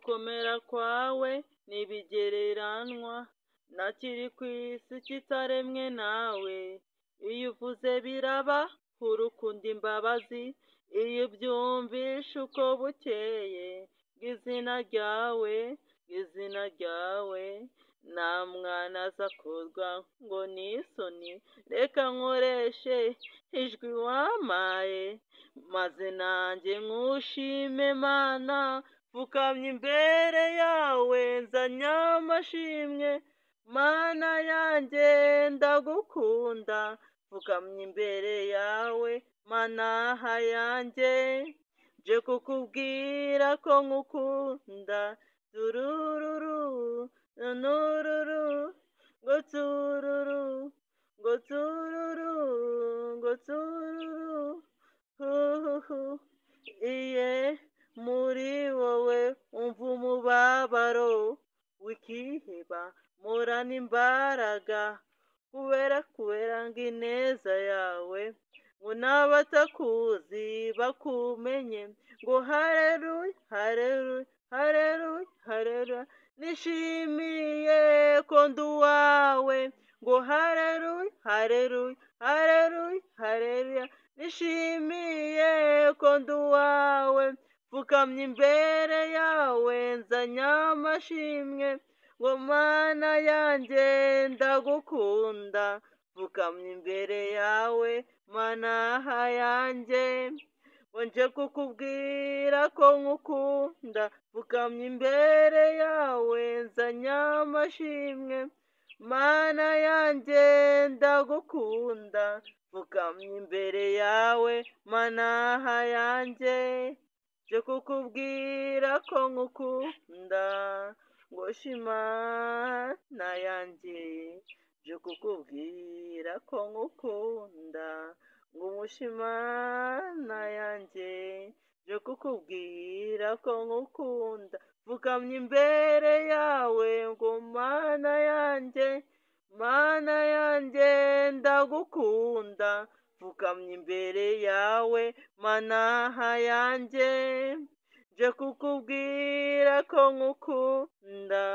gukomera kwawe ntibigereranywa, ntakiri ku isi kitaremwe nawe. Iyo uvuze biraba, urukundo imbabazi, iyo ubyumvishe uko bukeye, izina ryawe, izina ryawe, nta mwana aza akorwa ngo ni isoni. Reka nkoreshe ijwi wampaye, maze nanjye nkushime Mana, pfukamye imbere yawe nzanye amashimwe. Mana yanjye ndagukunda, pfukamye imbere yawe Mana yanjye, nje kukubwira ko nkukunda. Turururu, nururu, ngo tururu, ngo tururu, ngo tururu, huhuhu. Iye muri wowe umva umubabaro w'ikiheba, murana imbaraga, kubera ngo ineza yawe, ngo n'abatakuzi bakumenye, ngo hareruya, hareruya, hareruya, hareruya. Nishimiye ko ndi uwawe, ngo hareruya, hareruya, hareruya, hareruya. Nishimiye ko ndi uwawe, pfukamye imbere yawe nzanye amashimwe. Ngo Mana yanjye ndagukunda, pfukamye imbere yawe Mana yanjye, ngo nje kukubwira ko nkukunda, pfukamye imbere yawe nzanye amashimwe. Mana yanjye ndagukunda, pfukamye imbere yawe Mana yanjye, nje kukubwira ko nkukunda. Ngo Mana yanjye, nje kukubwira ko nkukunda. Ngo Mana yanjye, nje kukubwira ko nkukunda. Pfukamye imbere yawe, ngo Mana yanjye, Mana yanjye ndagukunda, pfukamye imbere yawe Mana yanjye, nje kukubwira ko nkukunda.